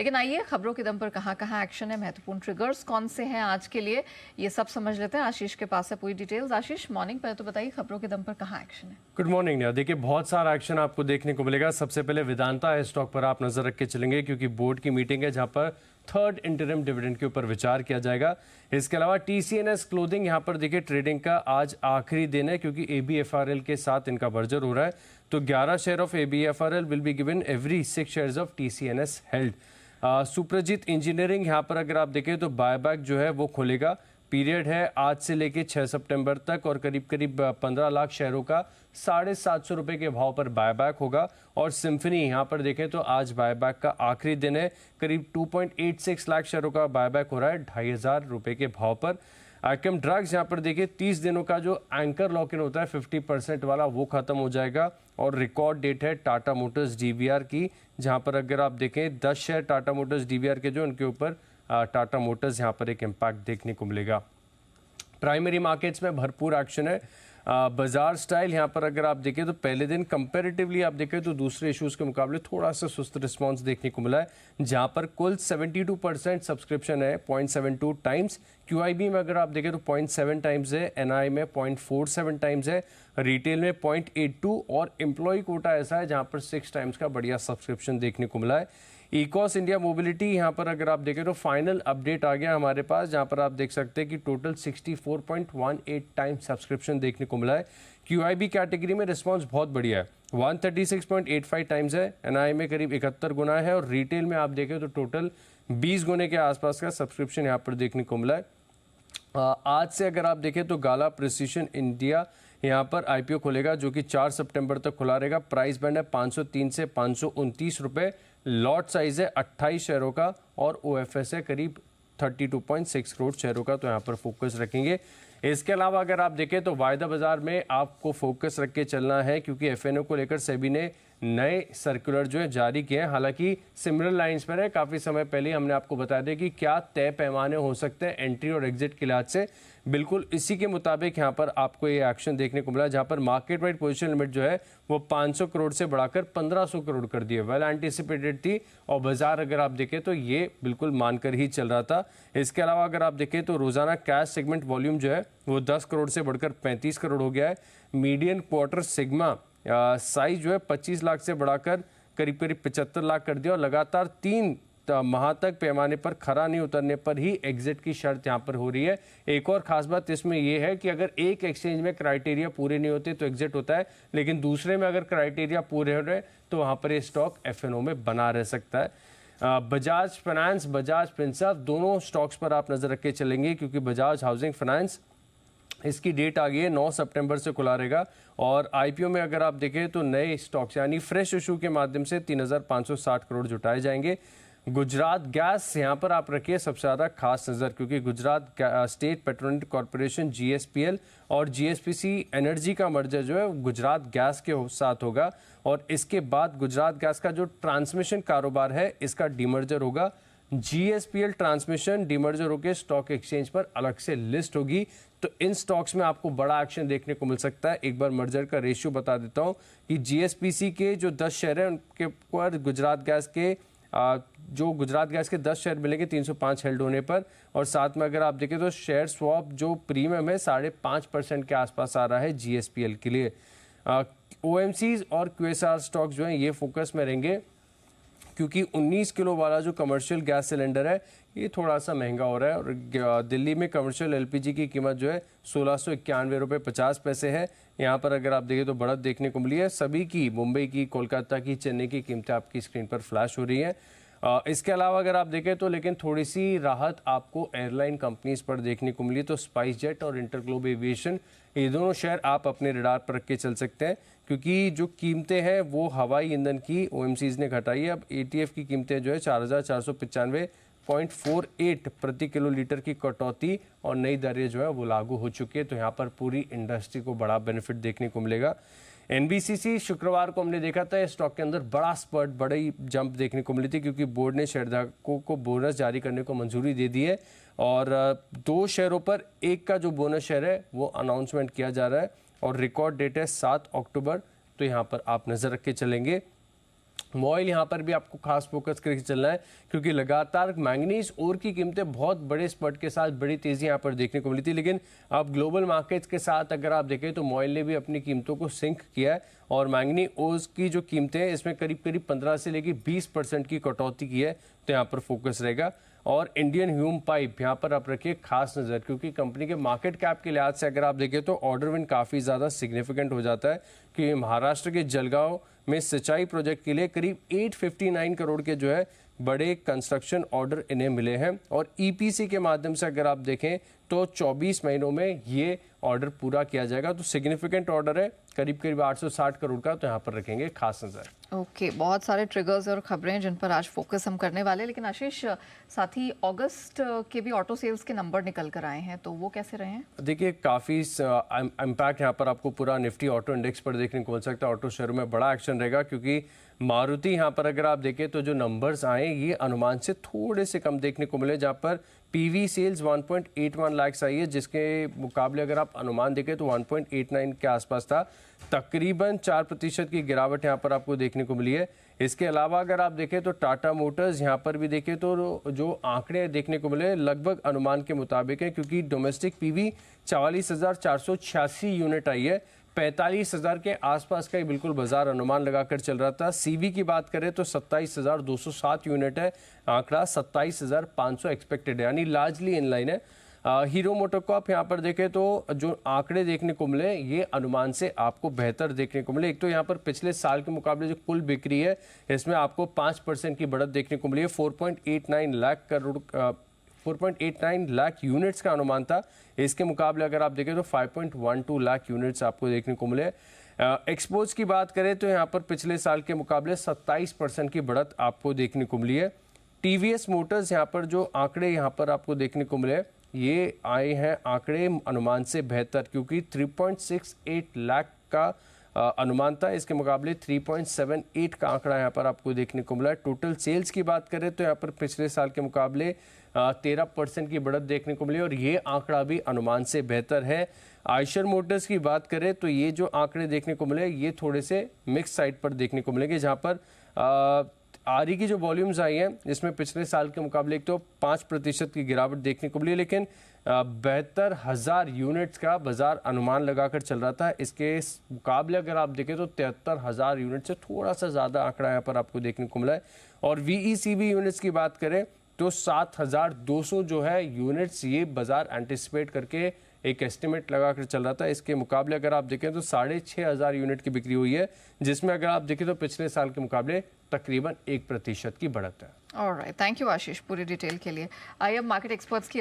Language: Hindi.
लेकिन आइए खबरों के दम पर कहाँ एक्शन है, महत्वपूर्ण ट्रिगर्स कौन से हैं आज के लिए, ये सब समझ लेते हैं। आशीष के पास है पूरी डिटेल्स। आशीष, मॉर्निंग पर तो बताइए खबरों के दम पर कहाँ एक्शन है। Good morning Neha. देखिए, बहुत सारा एक्शन आपको देखने को मिलेगा। सबसे पहले वेदांता स्टॉक पर आप नजर रख के चलेंगे क्योंकि बोर्ड की मीटिंग है जहां पर थर्ड इंटरिम डिविडेंड के ऊपर विचार किया जाएगा। इसके अलावा TCNS क्लोथिंग, यहां पर देखिए ट्रेडिंग का आज आखिरी दिन है क्योंकि ABFRL के साथ इनका मर्जर हो रहा है, तो 11 share of ABFRL will be given every 6 shares of TCNS held. Suprajit engineering, यहाँ पर अगर आप देखें तो बायबैक जो है वो खुलेगा। पीरियड है आज से लेके 6 सितंबर तक और करीब करीब 15 लाख शेयरों का 750 रुपये के भाव पर बायबैक होगा। और सिम्फनी, यहाँ पर देखें तो आज बायबैक का आखिरी दिन है। करीब 2.86 लाख शेयरों का बायबैक हो रहा है 2500 रुपये के भाव पर। आइकम ड्रग्स, यहाँ पर देखिए 30 दिनों का जो एंकर लॉक इन होता है 50% वाला, वो खत्म हो जाएगा। और रिकॉर्ड डेट है टाटा मोटर्स DVR की, जहाँ पर अगर आप देखें 10 शेयर टाटा मोटर्स DVR के जो उनके ऊपर टाटा मोटर्स यहाँ पर एक इम्पैक्ट देखने को मिलेगा। प्राइमरी मार्केट्स में भरपूर एक्शन है। बाजार स्टाइल, यहाँ पर अगर आप देखें तो पहले दिन कंपैरेटिवली आप देखें तो दूसरे इश्यूज के मुकाबले थोड़ा सा सुस्त रिस्पांस देखने को मिला है, जहाँ पर कुल 72% सब्सक्रिप्शन है 0.72 टाइम्स। QIB में अगर आप देखें तो 0.7 टाइम्स है, NI में 0.47 टाइम्स है, रिटेल में 0.82 और एम्प्लॉय कोटा ऐसा है जहाँ पर 6 टाइम्स का बढ़िया सब्सक्रिप्शन देखने को मिला है। इकोस इंडिया मोबिलिटी, यहाँ पर अगर आप देखें तो फाइनल अपडेट आ गया हमारे पास, जहाँ पर आप देख सकते हैं कि टोटल 64.18 टाइम्स सब्सक्रिप्शन देखने को मिला है। QIB कैटेगरी में रिस्पांस बहुत बढ़िया है, 136.85 टाइम्स है, NI में करीब 71 गुना है और रिटेल में आप देखें तो टोटल 20 गुने के आसपास का सब्सक्रिप्शन यहाँ पर देखने को मिला है। आज से अगर आप देखें तो गाला प्रिसीशन इंडिया यहाँ पर IPO खुलेगा जो कि 4 सितंबर तक खुला रहेगा। प्राइस बैंड है 503 से 529 रुपये। लॉट साइज है 28 शेयरों का और OFS है करीब 32.6 करोड़ शेयरों का, तो यहाँ पर फोकस रखेंगे। इसके अलावा अगर आप देखें तो वायदा बाजार में आपको फोकस रख के चलना है क्योंकि FNO को लेकर सेबी ने नए सर्कुलर जो है जारी किए हैं। हालांकि सिमिलर लाइंस पर है, काफ़ी समय पहले हमने आपको बताया था कि क्या तय पैमाने हो सकते हैं एंट्री और एग्जिट के लिहाज से। बिल्कुल इसी के मुताबिक यहाँ पर आपको ये एक्शन देखने को मिला, जहाँ पर मार्केट वाइड पोजीशन लिमिट जो है वो 500 करोड़ से बढ़ाकर 1500 करोड़ कर दी है। वेल एंटिसिपेटेड थी और बाजार अगर आप देखें तो ये बिल्कुल मानकर ही चल रहा था। इसके अलावा अगर आप देखें तो रोजाना कैश सेगमेंट वॉल्यूम जो है वो 10 करोड़ से बढ़कर 35 करोड़ हो गया है। मीडियन क्वार्टर सिग्मा साइज जो है 25 लाख से बढ़ाकर करीब करीब 75 लाख कर दिया और लगातार 3 माह तक पैमाने पर खरा नहीं उतरने पर ही एग्जिट की शर्त यहाँ पर हो रही है। एक और खास बात इसमें यह है कि अगर एक एक्सचेंज में क्राइटेरिया पूरे नहीं होते तो एग्जिट होता है, लेकिन दूसरे में अगर क्राइटेरिया पूरे हो रहे तो वहाँ पर ये स्टॉक FNO में बना रह सकता है। बजाज फाइनेंस, बजाज फिनसर्व, दोनों स्टॉक्स पर आप नजर रख के चलेंगे क्योंकि बजाज हाउसिंग फाइनेंस इसकी डेट आ गई है 9 सितंबर से खुला रहेगा। और IPO में अगर आप देखें तो नए स्टॉक्स यानी फ्रेश इशू के माध्यम से 3560 करोड़ जुटाए जाएंगे। गुजरात गैस, यहाँ पर आप रखिए सबसे ज़्यादा खास नज़र क्योंकि Gujarat state petroleum corporation GSPL और GSPC एनर्जी का मर्जर जो है गुजरात गैस के साथ होगा और इसके बाद गुजरात गैस का जो ट्रांसमिशन कारोबार है इसका डीमर्जर होगा। GSPL ट्रांसमिशन डीमर्जर होकर स्टॉक एक्सचेंज पर अलग से लिस्ट होगी, तो इन स्टॉक्स में आपको बड़ा एक्शन देखने को मिल सकता है। एक बार मर्जर का रेशियो बता देता हूं कि GSPC के जो 10 शेयर हैं उनके ऊपर गुजरात गैस के 10 शेयर मिलेंगे 305 हेल्ड होने पर। और साथ में अगर आप देखें तो शेयर स्वैप जो प्रीमियम है 5.5% के आसपास आ रहा है GSPL के लिए। OMCs और QSR स्टॉक जो हैं ये फोकस में रहेंगे क्योंकि 19 किलो वाला जो कमर्शियल गैस सिलेंडर है ये थोड़ा सा महंगा हो रहा है और दिल्ली में कमर्शियल LPG की कीमत जो है 1691 रुपये 50 पैसे है। यहाँ पर अगर आप देखें तो बढ़त देखने को मिली है। सभी की, मुंबई की, कोलकाता की, चेन्नई की कीमतें आपकी स्क्रीन पर फ्लैश हो रही हैं। इसके अलावा अगर आप देखें तो लेकिन थोड़ी सी राहत आपको एयरलाइन कंपनीज पर देखने को मिली, तो स्पाइस जेट और इंटरग्लोब एविएशन ये दोनों शेयर आप अपने रडार पर रख के चल सकते हैं क्योंकि जो कीमतें हैं वो हवाई ईंधन की OMCs ने घटाई है। अब ATF की कीमतें जो है 4495.48 प्रति किलो लीटर की कटौती और नई दरें जो है वो लागू हो चुकी है, तो यहाँ पर पूरी इंडस्ट्री को बड़ा बेनिफिट देखने को मिलेगा। NBCC शुक्रवार को हमने देखा था स्टॉक के अंदर बड़ा स्पर्ट, बड़ी जंप देखने को मिली थी क्योंकि बोर्ड ने शेयरधारकों को बोनस जारी करने को मंजूरी दे दी है और 2 शेयरों पर 1 का जो बोनस शेयर है वो अनाउंसमेंट किया जा रहा है और रिकॉर्ड डेट है 7 अक्टूबर, तो यहाँ पर आप नजर रख के चलेंगे। मॉइल यहाँ पर भी आपको खास फोकस करके चलना है क्योंकि लगातार मैंगनीज ओर की कीमतें बहुत बड़े स्पर्ट के साथ बड़ी तेजी यहाँ पर देखने को मिली थी, लेकिन अब ग्लोबल मार्केट्स के साथ अगर आप देखें तो मॉइल ने भी अपनी कीमतों को सिंक किया है और मैंगनी ओर्स की जो कीमतें हैं इसमें करीब करीब 15 से लेकर 20% की कटौती की है, तो यहाँ पर फोकस रहेगा। और इंडियन ह्यूम पाइप यहाँ पर आप रखिए खास नज़र, क्योंकि कंपनी के मार्केट कैप के लिहाज से अगर आप देखें तो ऑर्डर विन काफ़ी ज़्यादा सिग्निफिकेंट हो जाता है कि महाराष्ट्र के जलगांव में सिंचाई प्रोजेक्ट के लिए करीब 859 करोड़ के जो है बड़े कंस्ट्रक्शन ऑर्डर इन्हें मिले हैं और ईपीसी के माध्यम से अगर आप देखें तो 24 महीनों में ये ऑर्डर पूरा किया जाएगा, तो सिग्निफिकेंट ऑर्डर है करीब करीब 860 करोड़ का, तो यहाँ पर रखेंगे खास नजर। ओके, बहुत सारे ट्रिगर्स और खबरें जिन पर आज फोकस हम करने वाले, लेकिन आशीष साथ ही अगस्त के भी ऑटो सेल्स के नंबर निकल कर आए हैं, तो वो कैसे रहे हैं? देखिए काफ़ी इम्पैक्ट यहाँ पर आपको पूरा निफ्टी ऑटो इंडेक्स पर देखने को मिल सकता है। ऑटो शेयरों में बड़ा एक्शन रहेगा क्योंकि मारुति यहाँ पर अगर आप देखें तो जो नंबर्स आए ये अनुमान से थोड़े से कम देखने को मिले, जहाँ पर पीवी सेल्स 1.81 लाख आई है, जिसके मुकाबले अगर आप अनुमान देखें तो 1.89 के आसपास था, तकरीबन 4% की गिरावट यहाँ पर आपको देखने को मिली है। इसके अलावा अगर आप देखें तो टाटा मोटर्स यहाँ पर भी देखें तो जो आंकड़े देखने को मिले लगभग अनुमान के मुताबिक है, क्योंकि डोमेस्टिक पीवी 44,486 यूनिट आई है, 45,000 के आसपास का ही बिल्कुल बाजार अनुमान लगाकर चल रहा था। सीवी की बात करें तो 27,207 यूनिट है, आंकड़ा 27,500 एक्सपेक्टेड है, यानी लार्जली इन लाइन है। हीरो मोटोकॉर्प यहाँ पर देखें तो जो आंकड़े देखने को मिले ये अनुमान से आपको बेहतर देखने को मिले। एक तो यहाँ पर पिछले साल के मुकाबले जो कुल बिक्री है इसमें आपको 5% की बढ़त देखने को मिली है। 4.89 लाख यूनिट्स का अनुमान था, इसके मुकाबले अगर आप देखें तो 5.12 लाख यूनिट्स आपको देखने को मिले। एक्सपोर्ट्स की बात करें तो यहाँ पर पिछले साल के मुकाबले 27% की बढ़त आपको देखने को मिली है। टीवीएस मोटर्स यहाँ पर जो आंकड़े यहाँ पर आपको देखने को मिले ये आए हैं आंकड़े अनुमान से बेहतर, क्योंकि 3.68 लाख का अनुमान था, इसके मुकाबले 3.78 का आंकड़ा यहाँ पर आपको देखने को मिला। टोटल सेल्स की बात करें तो यहाँ पर पिछले साल के मुकाबले 13% की बढ़त देखने को मिली और ये आंकड़ा भी अनुमान से बेहतर है। आयशर मोटर्स की बात करें तो ये जो आंकड़े देखने को मिले ये थोड़े से मिक्स साइड पर देखने को मिलेंगे, जहाँ पर आरी की जो वॉल्यूम्स आई हैं इसमें पिछले साल के मुकाबले एक तो 5% की गिरावट देखने को मिली, लेकिन 72,000 यूनिट्स का बाजार अनुमान लगाकर चल रहा था। इसके मुकाबले अगर आप देखें तो 73,000 यूनिट से थोड़ा सा ज़्यादा आंकड़ा यहाँ पर आपको देखने को मिला है। और वीईसीबी यूनिट्स की बात करें तो 7,200 जो है यूनिट्स ये बाजार एंटिसिपेट करके एक एस्टिमेट लगाकर चल रहा था। इसके मुकाबले अगर आप देखें तो 6,500 यूनिट की बिक्री हुई है, जिसमें अगर आप देखें तो पिछले साल के मुकाबले तकरीबन 1% की बढ़त है। ऑलराइट, थैंक यू आशीष पूरी डिटेल के लिए। आइए अब मार्केट एक्सपर्ट्स की